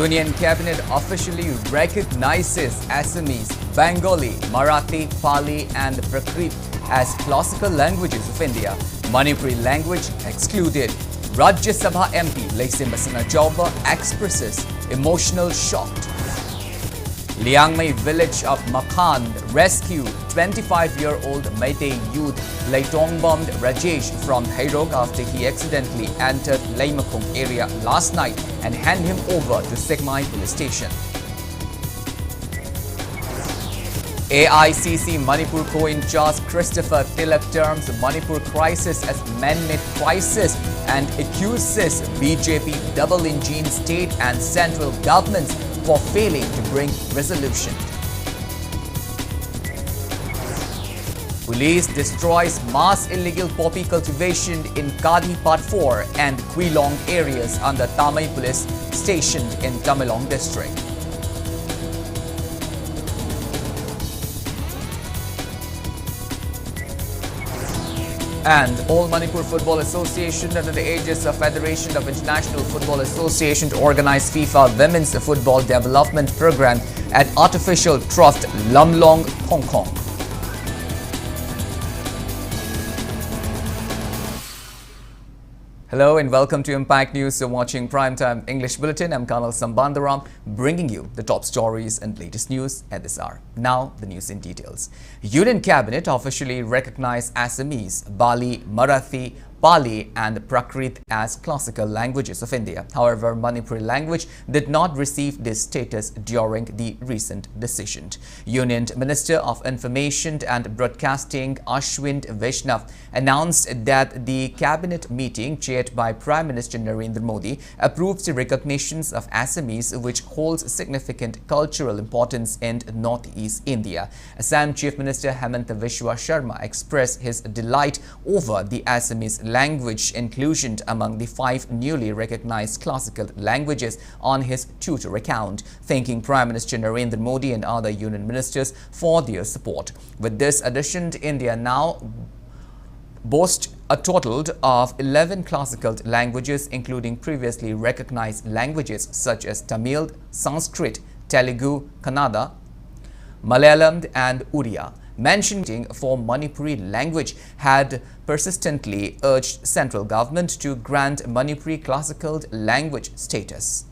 Union Cabinet officially recognizes Assamese, Bengali, Marathi, Pali and Prakrit as classical languages of India. Manipuri language excluded. Rajya Sabha MP Laisimbasan Jauba expresses emotional shock. Liangmai village of Makhan rescued 25-year-old Meitei youth Laitong-bombed Rajesh from Hairog after he accidentally entered Laimakung area last night and handed him over to Sigmai police station. AICC Manipur co-in-charge Christopher Tilak terms Manipur crisis as man-made crisis and accuses BJP double-engine state and central governments for failing to bring resolution. Police destroys mass illegal poppy cultivation in Kadi Part 4 and Quilong areas under Tamai police stationed in Tamenglong district. And All Manipur Football Association under the aegis of Federation of International Football Association to organize FIFA Women's Football Development Program at Artificial Turf Lumlong, Hong Kong. Hello and welcome to Impact News. You're watching Primetime English Bulletin. I'm KANEL SHAMBANDURAM, bringing you the top stories and latest news at this hour. Now, the news in details. Union Cabinet officially recognized Assamese, Bali, Marathi, Pali and Prakrit as classical languages of India. However, Manipuri language did not receive this status during the recent decision. Union Minister of Information and Broadcasting Ashwin Vaishnav announced that the cabinet meeting chaired by Prime Minister Narendra Modi approves the recognitions of Assamese, which holds significant cultural importance in northeast India. Assam Chief Minister Hemanta Biswa Sharma expressed his delight over the Assamese language inclusion among the 5 newly recognized classical languages on his Twitter account, thanking Prime Minister Narendra Modi and other union ministers for their support. With this addition, India now boasts a total of 11 classical languages, including previously recognized languages such as Tamil, Sanskrit, Telugu, Kannada, Malayalam and Uriya. Mentioning for Manipuri language had persistently urged central government to grant Manipuri classical language status.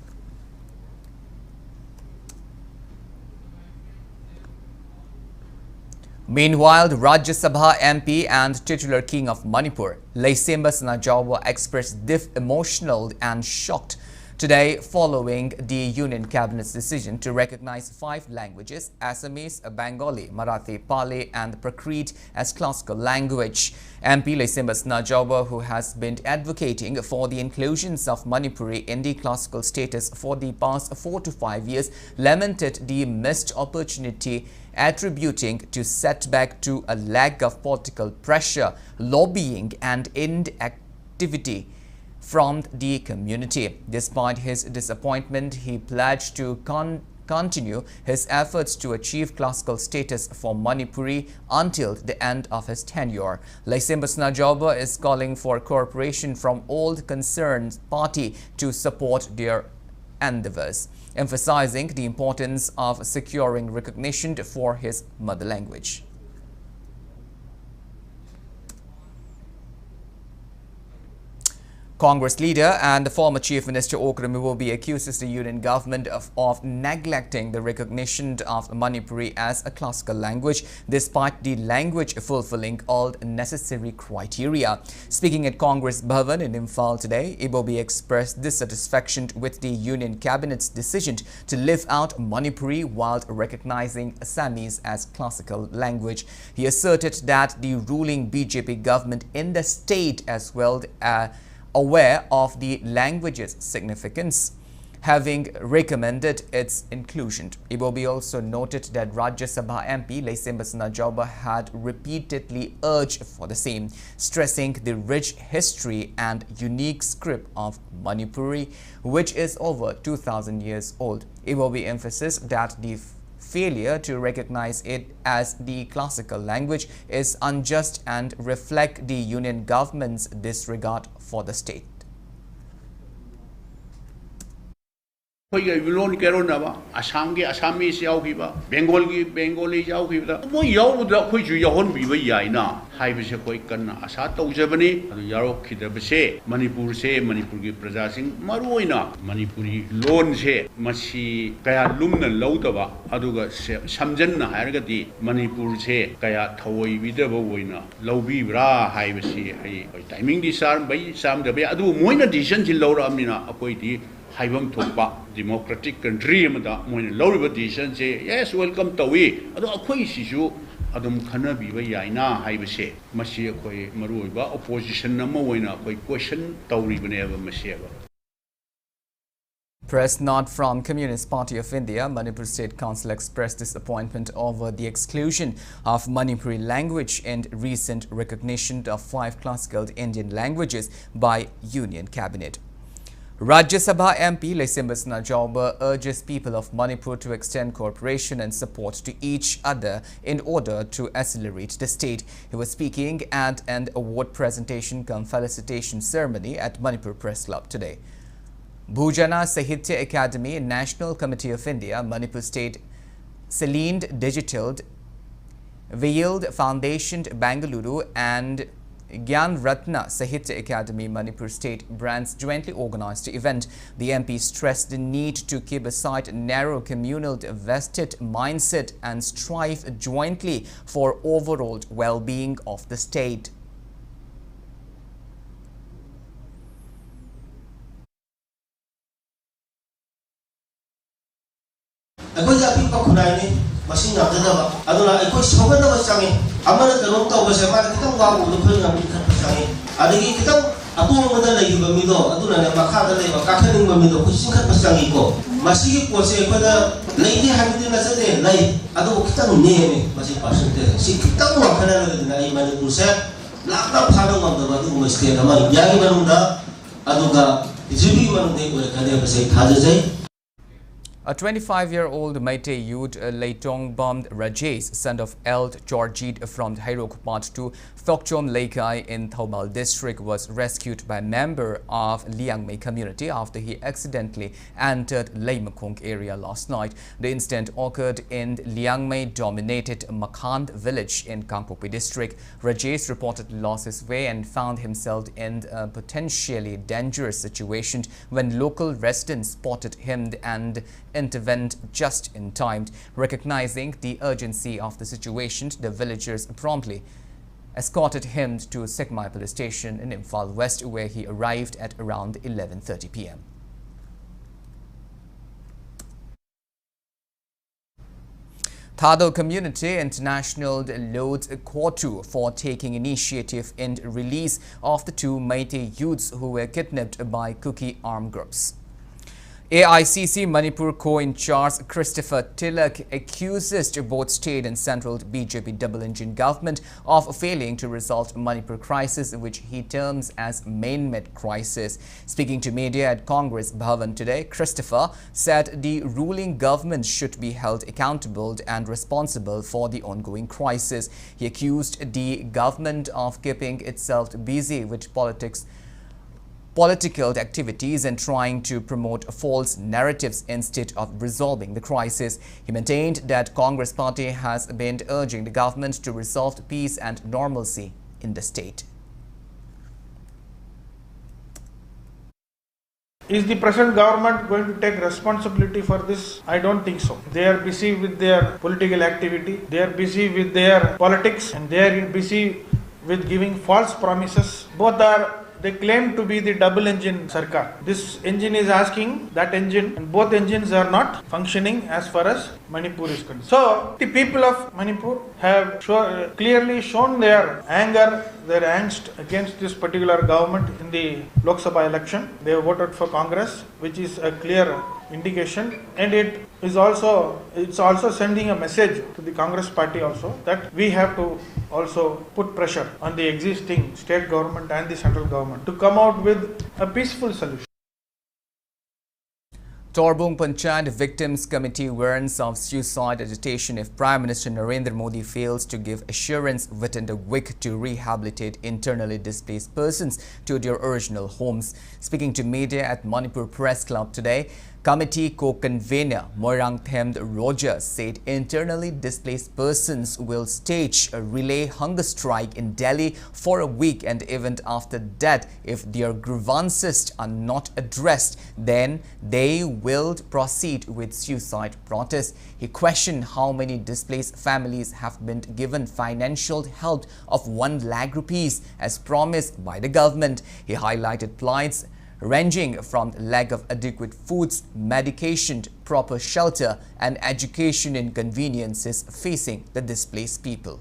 Meanwhile, the Rajya Sabha MP and titular king of Manipur, Laisimbasan Jauba, expressed deep emotional and shocked today following the Union Cabinet's decision to recognize 5 languages, Assamese, Bengali, Marathi, Pali and Prakrit as classical language. MP Laisimbasan Jauba, who has been advocating for the inclusions of Manipuri in the classical status for the past 4 to 5 years, lamented the missed opportunity, attributing to setback to a lack of political pressure, lobbying and inactivity from the community. Despite his disappointment, he pledged to continue his efforts to achieve classical status for Manipuri until the end of his tenure. Laisimbasan Jauba is calling for cooperation from all concerned parties to support their endeavors, emphasizing the importance of securing recognition for his mother language. Congress leader and the former Chief Minister Okram Iwobi accuses the union government of neglecting the recognition of Manipuri as a classical language, despite the language fulfilling all necessary criteria. Speaking at Congress Bhavan in Imphal today, Iwobi expressed dissatisfaction with the union cabinet's decision to leave out Manipuri while recognizing Assamese as classical language. He asserted that the ruling BJP government in the state as well aware of the language's significance, having recommended its inclusion. Iwobi also noted that Rajya Sabha MP Laisimbasan Jauba had repeatedly urged for the same, stressing the rich history and unique script of Manipuri, which is over 2,000 years old. Iwobi emphasized that the failure to recognize it as the classical language is unjust and reflect the union government's disregard for the state. Loan Keronava, Assamgi, Assamese Yaukiba, Bengali Yaukiba, more Yau the Kuju Yahon Viva Yaina, Hibis Koikan, Asato Jabani, Yaro Kidabase, Manipur se, Manipuri Prasasing, Maruina, Manipuri loan se, Masi, Kaya Lumna Lautava, Aduga, Samjana Hargati, Manipur se, Kaya Tawai Vidava Wina, Laubi Bra, Hibisi, timing disarm by Sam the Bay, Adu Moina decision till Laura Amina, Apoiti. Haibam Topa, democratic country, when low decision say, yes, welcome to we. Although a quiz issue, Adam Kanabi, Yaina, Haibase, Masia Koi Maruiba, opposition number one, a question, Tauri Beneva Masieva. Press note from Communist Party of India, Manipur State Council expressed disappointment over the exclusion of Manipuri language and recent recognition of 5 classical Indian languages by Union Cabinet. Rajya Sabha MP Lesimbas Najauba urges people of Manipur to extend cooperation and support to each other in order to accelerate the state. He was speaking at an award presentation cum felicitation ceremony at Manipur Press Club today. Bhujana Sahitya Academy, National Committee of India, Manipur State Celined Digital, Veiled Foundation Bangalore and Gyan Ratna Sahitya Academy Manipur State brands jointly organized the event. The MP stressed the need to keep aside narrow communal vested mindset and strive jointly for overall well-being of the state. Machine of the Dava, Aduna, a quick spoken of a sangi, American was a Marketing Wow, the Pilgrim Sangi, Adikitam, a poem with a lady Bamido, Aduna, Makata, Kakaning Bamido, Kusinka Sangico. Masi was a whether Lady Hamilton as a day, lay, Adokitan name, Masi Passion, she kicked out one canal in the Manipur set, locked up Hadam of the Badu was still among Yagimanunda, Aduga, Zibi one day where can ever say Tadazay. A 25-year-old Meitei youth Leitong bombed Rajesh, son of Eld Jorjit from Hairok Part 2, Thokchom Leikai in Thoubal district, was rescued by a member of Liangmei community after he accidentally entered Leimakong area last night. The incident occurred in Liangmei-dominated Makhand village in Kangpokpi district. Rajesh reportedly lost his way and found himself in a potentially dangerous situation when local residents spotted him and intervened just in time. Recognizing the urgency of the situation, the villagers promptly escorted him to Sekmai police station in Imphal West, where he arrived at around 11:30 p.m. Thado Community International lauds Kotu for taking initiative in release of the 2 Meitei youths who were kidnapped by Kuki armed groups. AICC Manipur co-in-charge Christopher Tilak accuses both state and central BJP double-engine government of failing to resolve Manipur crisis, which he terms as man-made crisis. Speaking to media at Congress Bhavan today, Christopher said the ruling government should be held accountable and responsible for the ongoing crisis. He accused the government of keeping itself busy with political activities and trying to promote false narratives instead of resolving the crisis. He maintained that Congress party has been urging the government to resolve peace and normalcy in the state. Is the present government going to take responsibility for this? I don't think so. They are busy with their political activity, they are busy with their politics, and they are busy with giving false promises. They claim to be the double engine Sarkar. This engine is asking that engine, and both engines are not functioning as far as Manipur is concerned. So the people of Manipur have clearly shown their anger, their angst against this particular government in the Lok Sabha election. They have voted for Congress, which is a clear indication, and it's also sending a message to the Congress party also that we have to also put pressure on the existing state government and the central government to come out with a peaceful solution. Torbung Panchayat Victims Committee warns of suicide agitation if Prime Minister Narendra Modi fails to give assurance within the week to rehabilitate internally displaced persons to their original homes. Speaking to media at Manipur Press Club today, Committee co-convener Moirangthem Roger said internally displaced persons will stage a relay hunger strike in Delhi for a week, and even after that, if their grievances are not addressed, then they will proceed with suicide protests. He questioned how many displaced families have been given financial help of 1 lakh rupees as promised by the government. He highlighted plights ranging from lack of adequate foods, medication, proper shelter and education inconveniences facing the displaced people.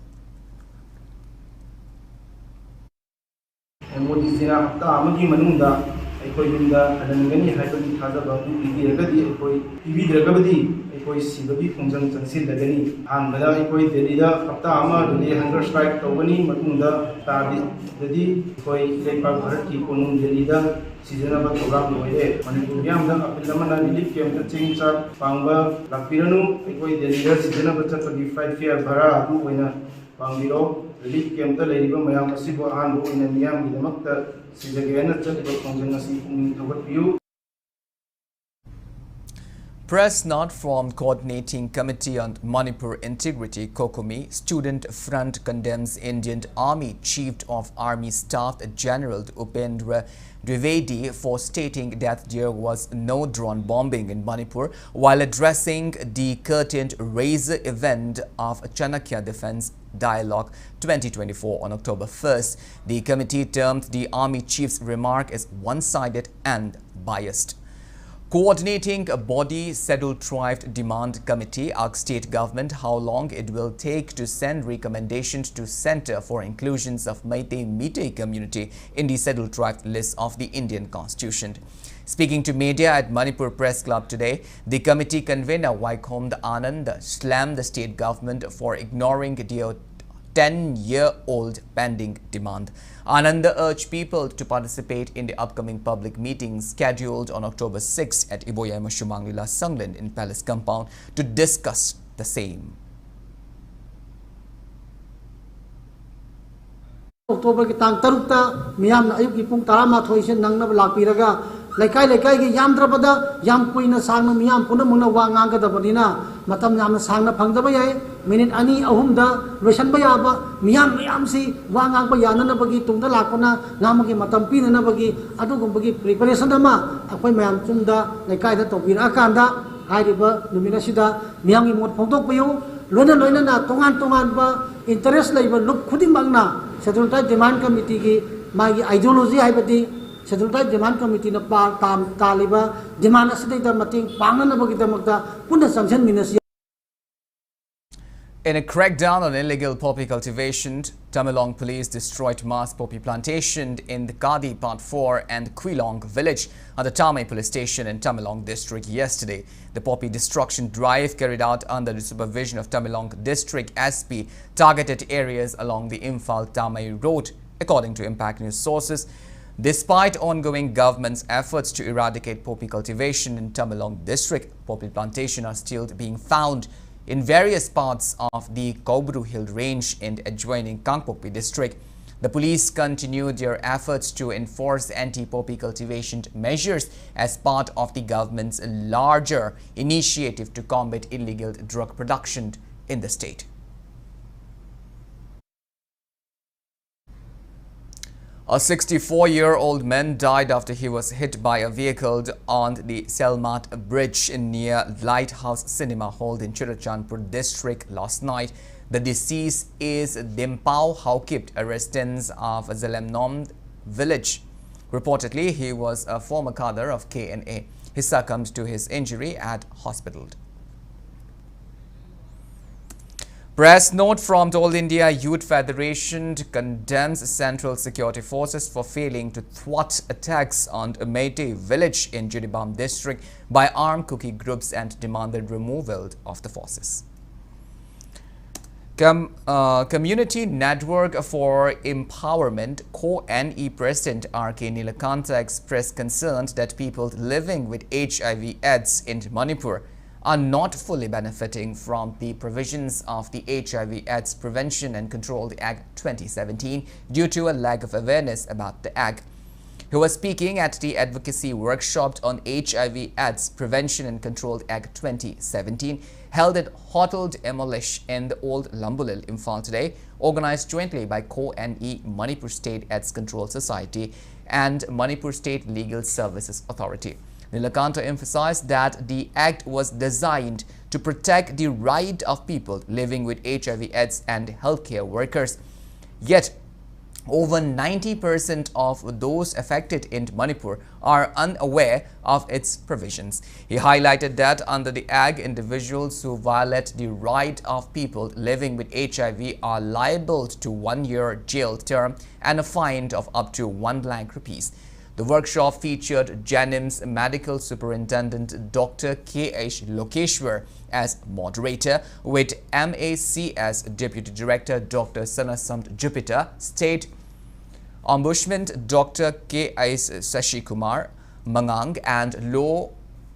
कोई सिबगी खुंजंग चंसिल लगनी हानबदा कोई दिल्लीदा हफ्ता अमा Delhi hunger strike तौगनी मतुंगदा तादी ददी कोई लेपा भारत की कोनुंग दिल्लीदा सीजनबा प्रोग्राम लोइरे मणिपुर यामदा अपिल लमना रिलीफ कैंप चिंग चाक पांगबा लापिरनु कोई दिल्लीदा सीजनबा चटपगी फ्लाइट फेयर भरा अदु ओइना पांगिरो रिलीफ कैंप ता लेरिबा मयाम असिबो आनबो ओइना मियाम गिदमक्ता सीजगेना चटबा खुंजंग असी पुंग थोगतपियु. Press note from Coordinating Committee on Manipur Integrity (COCOMI). Student Front condemns Indian Army Chief of Army Staff General Upendra Dwivedi for stating that there was no drone bombing in Manipur while addressing the curtained Razor event of Chanakya Defense Dialogue 2024 on October 1st. The committee termed the Army Chief's remark as one-sided and biased. Coordinating a body Scheduled Tribe Demand Committee asked state government how long it will take to send recommendations to Center for Inclusions of Meitei community in the Scheduled Tribe list of the Indian Constitution. Speaking to media at Manipur Press Club today, the committee convener Vaikomd Anand slammed the state government for ignoring the 10-year-old pending demand. Ananda urged people to participate in the upcoming public meeting scheduled on October 6 at Iboya Mashumanglila Sangland in Palace Compound to discuss the same. October ki tang tarukta miyam na ayuk ki pung tarama thoisen nangna lakpiraga laikai ki yam drabada yam kuina sangna miyam puna muna wa nganga da banina matam yam sangna phangdaba yai minute ani ahumda resan ba yaba miyam si wa ngang ba yana na bagi tungda lakona ngamagi matam pina na bagi adu gum bagi preparation dama akoi mayam chungda laikai da tobira akanda hairiba numina sida miyam gi mot phongdok payo loina na tongan ba interest laiba luk khuding bangna Scheduled Tribe Demand Committee ki magi ideology haibati Scheduled Tribe Demand Committee na taliba demand asida da mating pangana bagi damakta puna sanction minasi. In a crackdown on illegal poppy cultivation, Tamilong police destroyed mass poppy plantation in the Kadi Part 4 and Quilong village at the Tamai police station in Tamilong district yesterday. The poppy destruction drive carried out under the supervision of Tamilong district SP targeted areas along the Imphal-Tamai road, according to Impact News sources. Despite ongoing government's efforts to eradicate poppy cultivation in Tamilong district, poppy plantations are still being found in various parts of the Kobru Hill range and adjoining Kangpokpi district. The police continue their efforts to enforce anti-poppy cultivation measures as part of the government's larger initiative to combat illegal drug production in the state. A 64-year-old man died after he was hit by a vehicle on the Selmat Bridge near Lighthouse Cinema Hall in Chirachandpur district last night. The deceased is Dimpao Haukip, a resident of Zalemnom village. Reportedly, he was a former cadre of KNA. He succumbed to his injury at hospital. Press note from the All India Youth Federation condemns Central Security Forces for failing to thwart attacks on a Meitei village in Jiribam district by armed Kuki groups and demanded removal of the forces. Community Network for Empowerment (KANEL) President R.K. Nilakanta expressed concern that people living with HIV/AIDS in Manipur are not fully benefiting from the provisions of the HIV/AIDS Prevention and Control Act 2017 due to a lack of awareness about the act. He was speaking at the advocacy workshop on HIV/AIDS Prevention and Control Act 2017 held at Hotel Demolish in the Old Lambulil, Imphal today, organized jointly by KANEL, Manipur State AIDS Control Society and Manipur State Legal Services Authority. Nilakanta emphasized that the act was designed to protect the right of people living with HIV/AIDS and healthcare workers. Yet, over 90% of those affected in Manipur are unaware of its provisions. He highlighted that under the Act, individuals who violate the right of people living with HIV are liable to 1-year jail term and a fine of up to 1 lakh rupees. The workshop featured Janim's Medical Superintendent Dr. K.H. Lokeshwar as moderator, with MACS Deputy Director Dr. Sanasamt Jupiter, State Ombudsman Dr. K.S. Sashikumar Mangang and Law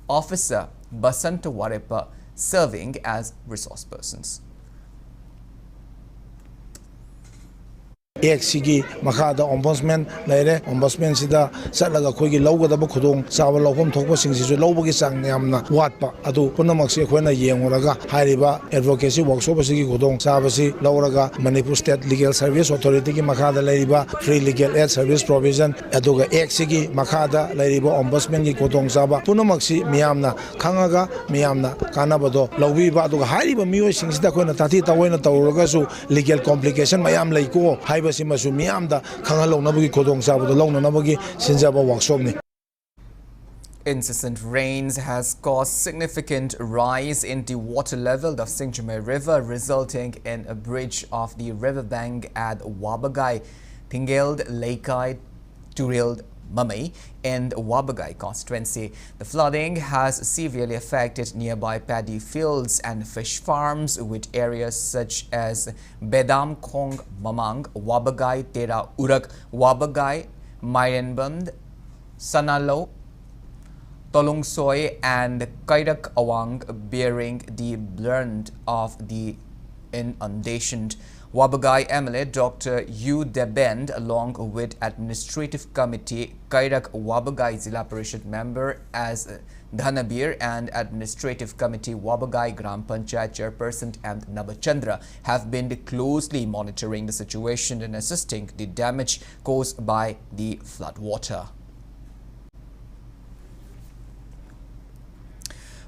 Officer Basanta Warepa serving as resource persons. Exigi Makada Ombudsman Lere Ombudsman Sida Satlaga Kogi Loga the Bukudong Sawa Lopum Topo Sings Lobogi Sang Yamna Watpa Adu Punamaxi Kwena Yemuraga Hariba Advocacy Workshop Kudong Sabasi Lauraga Manipur State Legal Service Authority Makada Leriba Free Legal Aid Service Provision Aduga Exigi Makada Leriba Ombudsman Kudong Saba Punamaxi Miamna Kangaga Miamna Kanabado Lobiba Aduga Hariba Mio Sings the Kona Tati Tawena Tauragasu Legal Complication Mayam Laiko Incessant rains has caused significant rise in the water level of Singjume River, resulting in a breach of the riverbank at Wabagai, Tingeld, Laikai, Turild, Mamai in Wabagai constituency. The flooding has severely affected nearby paddy fields and fish farms, with areas such as Bedam Kong Mamang, Wabagai, Tera Urak, Wabagai, Mayenband, Sanalo, Tolungsoy and Kairak Awang bearing the brunt of the inundation. Wabagai MLA Dr. U. Debend, along with Administrative Committee Kairak Wabagai Zilla Parishad member as Dhanabir and Administrative Committee Wabagai Gram Panchayat Chairperson and Nabachandra have been closely monitoring the situation and assisting the damage caused by the flood water.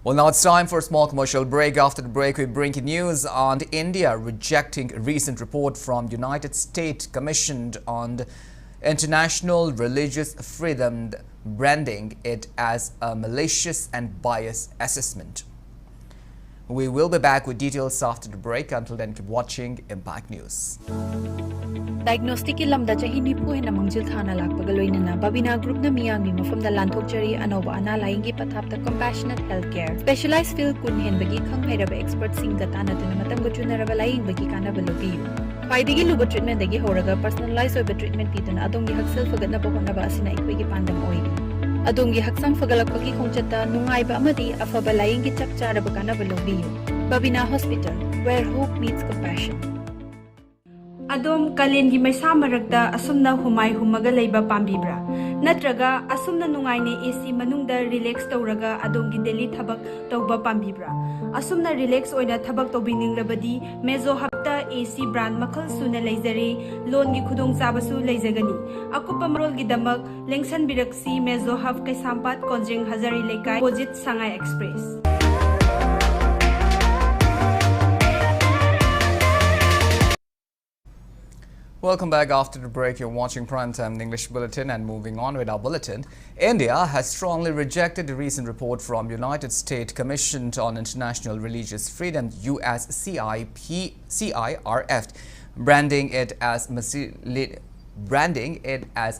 Well, now it's time for a small commercial break. After the break, we bring you news on India rejecting a recent report from United States Commission on International Religious Freedom, branding it as a malicious and biased assessment. We will be back with details after the break. Until then, keep watching Impact News. Diagnostic lamda chahi nipu hena mangjil thana lakpaga loinana Babina group na miyangmi mafamda lanthokchari anova ana laingi pathapta compassionate healthcare specialized field kun henbagi khanghairaba expert singa tanaduna matamga chunaraba laingbagi kanaba lobiyu khwaidagi luba treatment dagi horaga personalized oiba treatment pituna adongi haksal fagatna bahonaba asina ikhoigi pandam oiri adongi haksam fagalakpagi khongchata nungaiba amadi afaba laingi chapcharaba kanaba lobiyu Babina Hospital, where hope meets compassion. Adom kalengi maisa maragda asumna humai humaga leiba pambibra natraga asumna nungaine AC manungda relax tawraga adongi daily thabak tawba pambibra asumna relax oina thabak tawbiningrabadi mezo hapta AC brand makhal suna leizare loan gi khudong chabasu leizagani akupa marol gi damak lengsan biraksi mezo haf kai sampat konjeng hazari lekai opposite Sangai Express. Welcome back. After the break, you're watching Primetime English Bulletin, and moving on with our bulletin. India has strongly rejected the recent report from United States Commission on International Religious Freedom (USCIRF), branding it as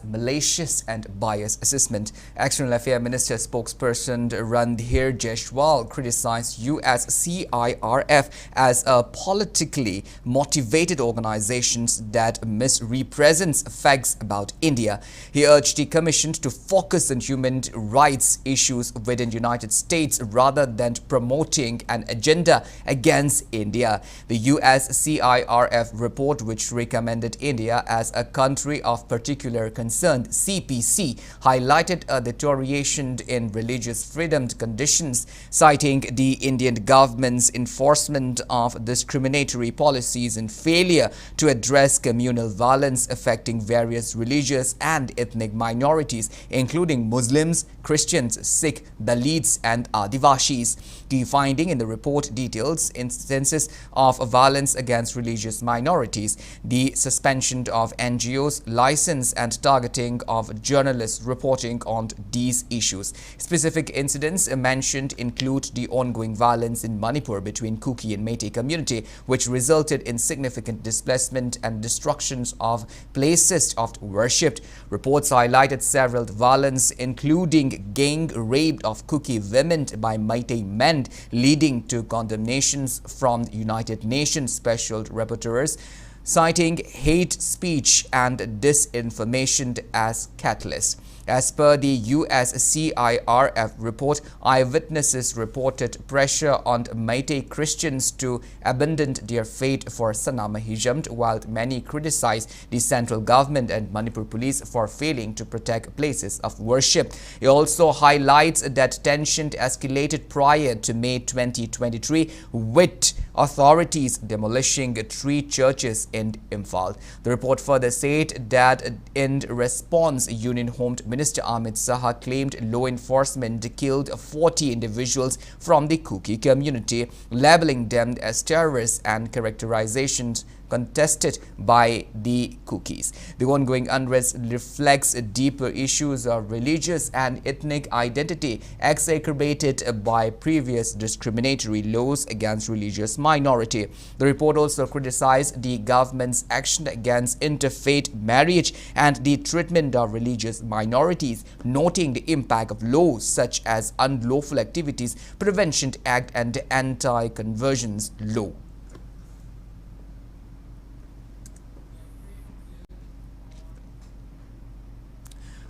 malicious and biased assessment. External Affairs Minister spokesperson Randhir Jaiswal criticized USCIRF as a politically motivated organization that misrepresents facts about India. He urged the Commission to focus on human rights issues within the United States rather than promoting an agenda against India. The USCIRF report, which recommended India as a country Secretary of Particular Concern (CPC) highlighted a deterioration in religious freedom conditions, citing the Indian government's enforcement of discriminatory policies and failure to address communal violence affecting various religious and ethnic minorities, including Muslims, Christians, Sikh, Dalits, and Adivashis. Key finding in the report details instances of violence against religious minorities, the suspension of NGOs' license, and targeting of journalists reporting on these issues. Specific incidents mentioned include the ongoing violence in Manipur between Kuki and Meitei community, which resulted in significant displacement and destructions of places of worship. Reports highlighted several violence, including gang rape of Kuki women by Meitei men, leading to condemnations from United Nations Special Rapporteurs, citing hate speech and disinformation as catalysts. As per the USCIRF report, eyewitnesses reported pressure on Meitei Christians to abandon their faith for Sanamahism, while many criticized the central government and Manipur police for failing to protect places of worship. It also highlights that tension escalated prior to May 2023, with authorities demolishing 3 churches in Imphal. The report further said that in response, Union Home Minister Amit Saha claimed law enforcement killed 40 individuals from the Kuki community, labeling them as terrorists and characterizations contested by the Kukis. The ongoing unrest reflects deeper issues of religious and ethnic identity, exacerbated by previous discriminatory laws against religious minority. The report also criticized the government's action against interfaith marriage and the treatment of religious minorities, noting the impact of laws such as Unlawful Activities Prevention Act and Anti-Conversions Law.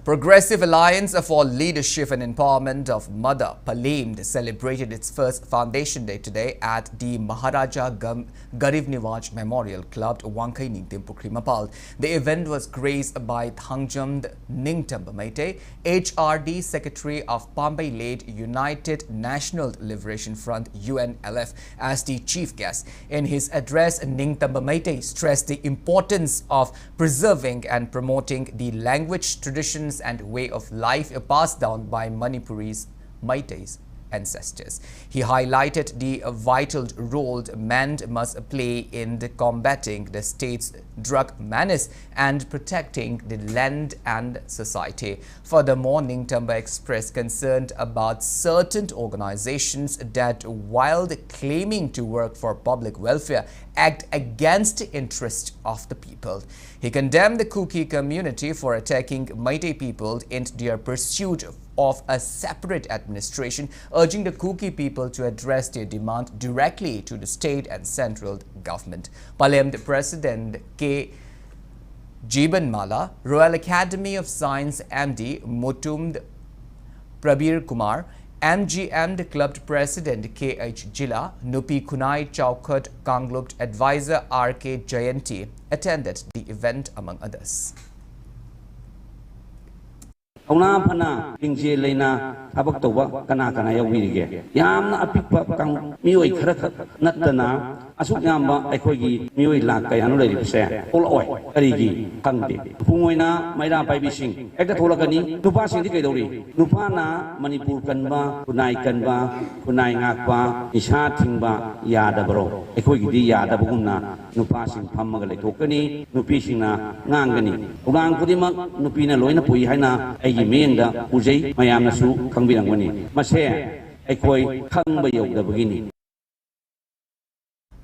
Progressive Alliance for Leadership and Empowerment of Mother Palamed celebrated its first Foundation Day today at the Maharaja Garib Niwaj Memorial Club, Wangkai Ningtim Pukrimapal. The event was graced by Thangjamd Ningtam Meitei, HRD Secretary of Pambay-led United National Liberation Front UNLF, as the chief guest. In his address, Ningtam Meitei stressed the importance of preserving and promoting the language, traditions, and way of life passed down by Manipuri's Meitei's ancestors. He highlighted the vital role men must play in combating the state's drug menace and protecting the land and society. Furthermore, Ningtamba expressed concern about certain organizations that, while claiming to work for public welfare, act against the interest of the people. He condemned the Kuki community for attacking Meitei people in their pursuit of a separate administration, urging the Kuki people to address their demand directly to the state and central government. Palamed President K. Jibanmala, Royal Academy of Science MD Mutumd Prabir Kumar, MGM Club President K.H. Jila, Nupi Kunai Chowkut Kanglup Advisor R.K. Jayanti attended the event among others. Auna phana lingje leina thabak toba kana yaubirige yamna apikpa kang mioi khara natana asuk yamba aikhoigi mioi lak kayanu leibse oloi karigi kangde pungoina maira paibi sing ekta tholakani nupa sing di kaidori nupa na Manipur kanba kunai ngakpa isha thingba yadabro aikhoigi di yadabugumna nupa sing phammaga leithokani nupi singna ngangani urang pudimak nupina loina pui haina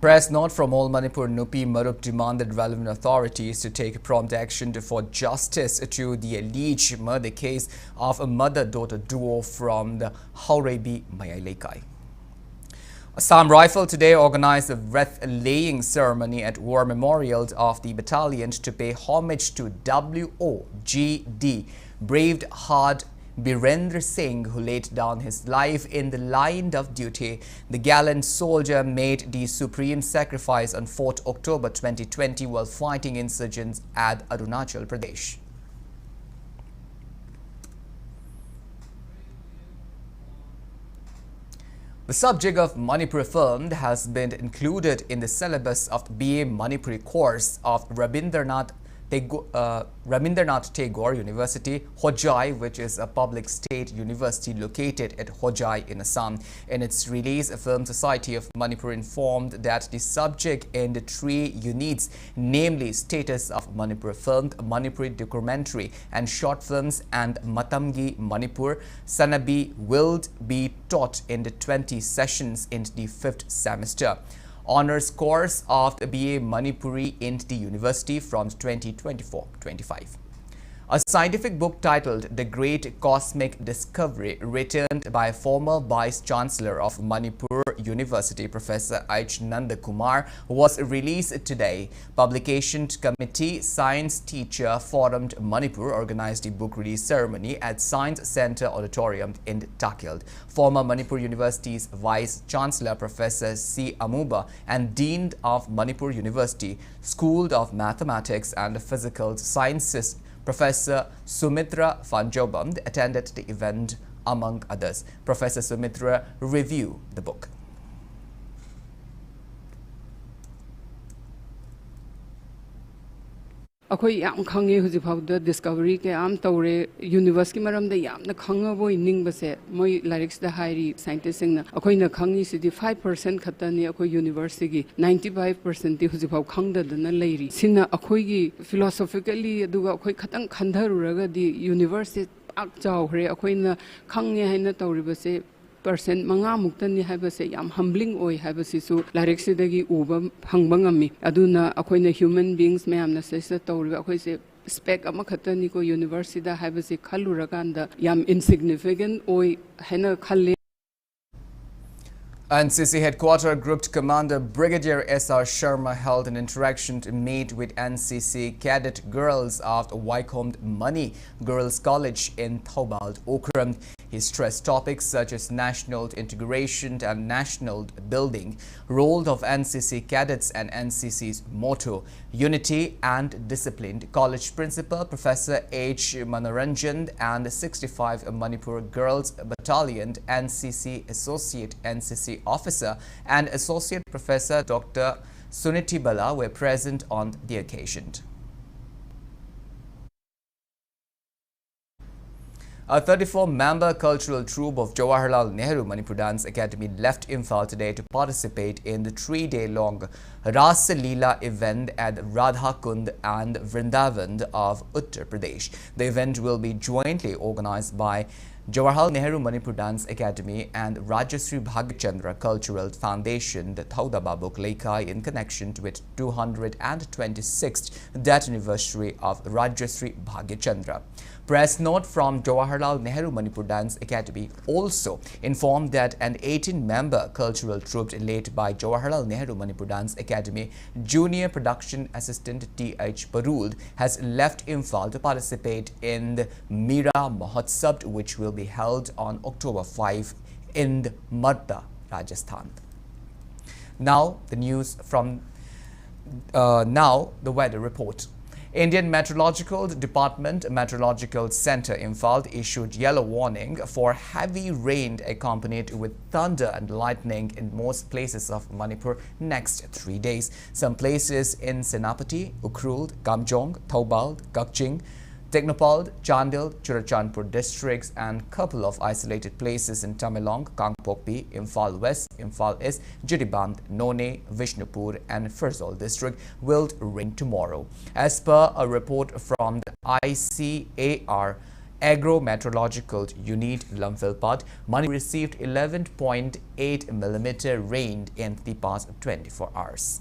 Press note from All Manipur Nupi Marup demanded relevant authorities to take prompt action for justice to the alleged murder case of a mother-daughter duo from the Haurebi Mayalekai. Assam Rifle today organized a wreath-laying ceremony at War Memorial of the battalion to pay homage to WOGD, braved hard Birendra Singh, who laid down his life in the line of duty. The gallant soldier made the supreme sacrifice on 4th October 2020 while fighting insurgents at Arunachal Pradesh. The subject of Manipur film has been included in the syllabus of the BA Manipuri course of Rabindranath Tagore University, Hojai, which is a public state university located at Hojai in Assam. In its release, a Film Society of Manipur informed that the subject in the 3 units, namely status of Manipur film, Manipuri documentary and short films, and Matamgi Manipur, Sanabi, will be taught in the 20 sessions in the 5th semester. Honors course of the BA Manipuri in the university from 2024-25. A scientific book titled The Great Cosmic Discovery, written by former Vice-Chancellor of Manipur University, Professor H. Nandakumar, was released today. Publication Committee Science Teacher Forum Manipur organized the book release ceremony at Science Center Auditorium in Takil. Former Manipur University's Vice-Chancellor, Professor C. Amuba, and Dean of Manipur University, School of Mathematics and Physical Sciences, Professor Sumitra Fanjobam, attended the event. Among others, Professor Sumitra reviewed the book. अखोई याम खंगे हुजी फाउदा discovery के आम तौरे universe की मरम दे याम न खंगबो inning बसे मोय lyrics the हाइरी scientist सिंग न अखोई न खंगी सिदी 5% खतनी अखोई यूनिवर्स की 95% ती हुजी फाउ खंगद न लेरी सिन अखोई की फिलोसॉफिकली दुगा अखोई खतंग खंधरुरगा दी यूनिवर्स से पाक चावरे अखोई न खंगे हैन तौरी बसे % मंगा मुक्तनी हाइबसे याम हम्बलिंग ओय हाइबसिसु लाइरिक्सिदगी उबा हंगबंगमी अदुना अखोइना ह्यूमन बीइंग्स मैमना सेसे तौरबा अखोइसे स्पेक अमा खतनी को यूनिवर्सिटी हाइबसे खलुरकांदा याम इनसिग्निफिकेंट ओय हैना खल्ले. NCC Headquarter Group Commander Brigadier S.R. Sharma held an interaction to meet with NCC cadet girls of Wycombe Mani Girls College in Thobald, Okram. He stressed topics such as national integration and national building, role of NCC cadets and NCC's motto, unity and discipline. College Principal Professor H. Manoranjan and 65 Manipur Girls Battalion NCC Associate NCC Officer and Associate Professor Dr. Suniti Bala were present on the occasion. A 34-member cultural troupe of Jawaharlal Nehru Manipur Dance Academy left Imphal today to participate in the 3-day-long Ras Leela event at Radha Kund and Vrindavan of Uttar Pradesh. The event will be jointly organized by Jawaharlal Nehru Manipur Dance Academy and Rajashree Bhagyachandra Cultural Foundation, the Thauda Babuk Leikai, in connection with 226th death anniversary of Rajashree Bhagyachandra. Press note from Jawaharlal Nehru Manipur Dance Academy also informed that an 18-member cultural troupe led by Jawaharlal Nehru Manipur Dance Academy Junior Production Assistant T.H. Parul has left Imphal to participate in the Mira Mahotsav, which will be held on October 5 in the Marda, Rajasthan. Now the news from now the weather report. Indian Meteorological Department Meteorological Center Imphal issued yellow warning for heavy rain accompanied with thunder and lightning in most places of Manipur next 3 days. Some places in Senapati, Ukhrul, Kamjong, Thobal, Gakching, Technopal, Chandil, Churachandpur districts and couple of isolated places in Tamenglong, Kangpokpi, Imphal West, Imphal East, Jiriband, None, Vishnupur and Ferzel district will rain tomorrow. As per a report from the ICAR Agro-Meteorological Unit Lumphilpat, Manipur received 11.8 mm rain in the past 24 hours.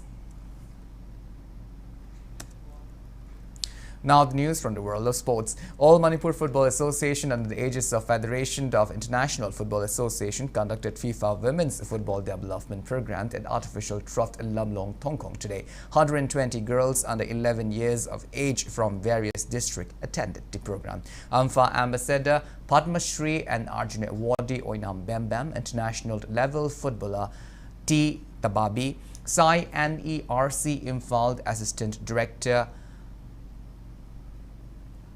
Now the news from the world of sports. All Manipur Football Association under the aegis of Federation of International Football Association conducted FIFA Women's Football Development Program at artificial turf in Lamlong, Tongkong today. 120 girls under 11 years of age from various districts attended the program. AMFA Ambassador Padma Shri and Arjuna Awardee Oinam Bembam, international level footballer T. Tababi, Sai NERC Imphal Assistant Director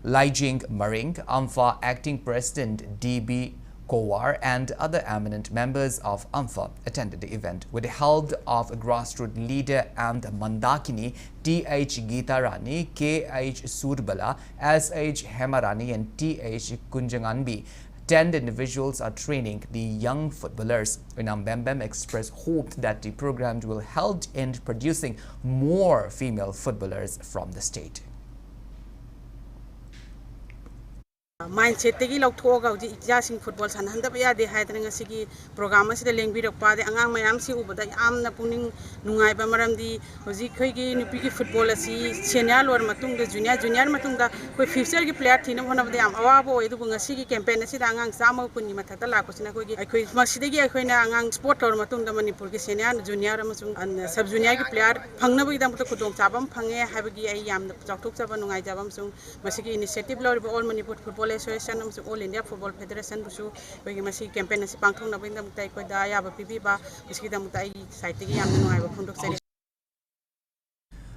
Laijing Maring, AMFA Acting President D.B. Kowar and other eminent members of AMFA attended the event with the help of grassroots leader and Mandakini, T.H. Geetarani, K.H. Surbala, S.H. Hemarani and T.H. Kunjanganbi. 10 individuals are training the young footballers. Oinam Bembam expressed hope that the program will help in producing more female footballers from the state. Mindset tegi lauthoga uji ijasing football sanhanda ba yade haidranga sigi program asida lengbirak de angang mayam si ubada yamna puning nungai ba maramdi hoji khoigi nupi ki football asi senior lor matung de junior matung da koi future ki player thina hona ba yam awa bo edu ngasi ki campaign asida angang sama kunni mathata la ko sina khoigi khoi masidegi khoina angang sport lor matung da Manipur ki senior junior amasung sub junior ki player phangna ba idam to kudong chabam phange habagi ai yamna chawthok chaba nungai jabam sung masigi initiative lor all Manipur Football Association of All India Football Federation busu bagi masih campaign nasi pangthong na benda mutai ko daya ba pipi ba meski da mutai site gi yam nuai ba phundok seri.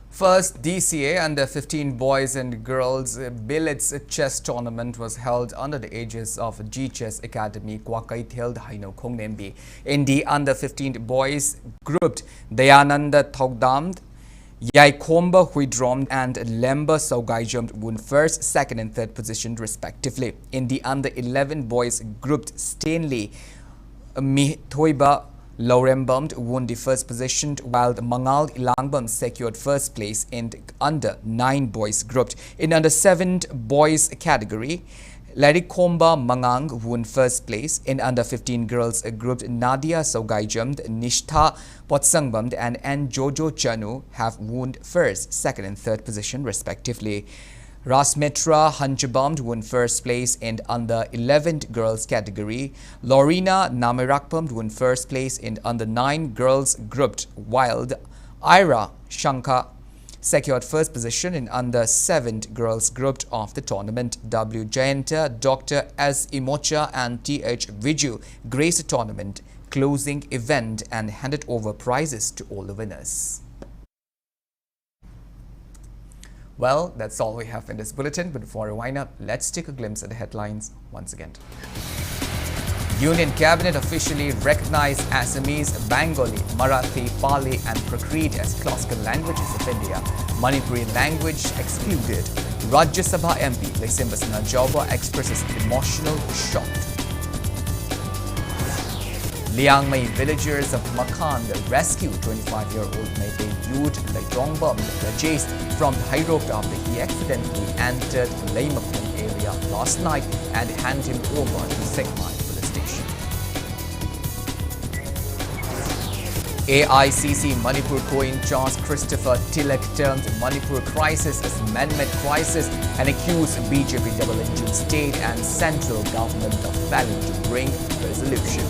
First DCA under 15 boys and girls billets chess tournament was held under the aegis of G Chess Academy Kwakai held Haino Khongnembi. In the under 15 boys grouped, Dayananda Thogdam, Yaikomba Huidrom and Lemba Saugaijam won first, second and third position respectively. In the under 11 boys grouped, Stanley Mitoiba Laurembum won the first position while Mangal Ilangbam secured first place in the under 9 boys grouped. In under 7 boys category, Larikomba Mangang won first place. In under 15 girls grouped, Nadia Saugaijam, Nishtha Potsangbam and N. Jojo Chanu have won first, second and third position respectively. Rasmitra Hanjabam won first place in under 11 girls category. Lorena Namirakpam won first place in under 9 girls grouped, while Ira Shankar secured first position in under 7 girls grouped of the tournament. W. Jayanta, Dr. S. Imocha and T.H. Viju graced the tournament closing event and handed over prizes to all the winners. Well, that's all we have in this bulletin, but before we wind up, let's take a glimpse at the headlines once again. Union Cabinet officially recognized Assamese, Bengali, Marathi, Pali and Prakrit as classical languages of India. Manipuri language excluded. Rajya Sabha MP Lesimbasana Jauba expresses emotional shock. Liangmai villagers of Makand rescued 25-year-old Meitei youth Laitongbam Rajesh from the high rope after he accidentally entered Laimakung area last night and handed him over to Sekmai police station. AICC Manipur co-in-charge Christopher Tilak termed Manipur crisis as man-made crisis and accused BJP double-engine state and central government of failing to bring resolution.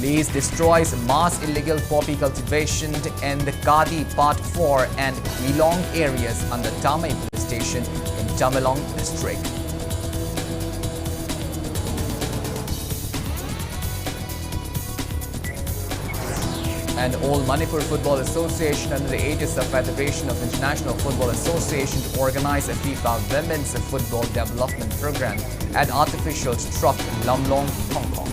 Police destroys mass illegal poppy cultivation in the Kadi Part 4 and Milong areas under Tamai police station in Tamelong district. And All Manipur Football Association under the aegis of Federation of International Football Association to organize a FIFA Women's Football Development Program at artificial turf Lamlong, Hong Kong.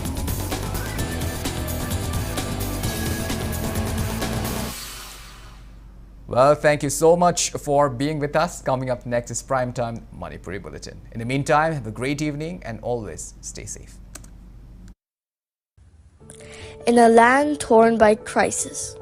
Well, thank you so much for being with us. Coming up next is Primetime Manipuri Bulletin. In the meantime, have a great evening and always stay safe. In a land torn by crisis,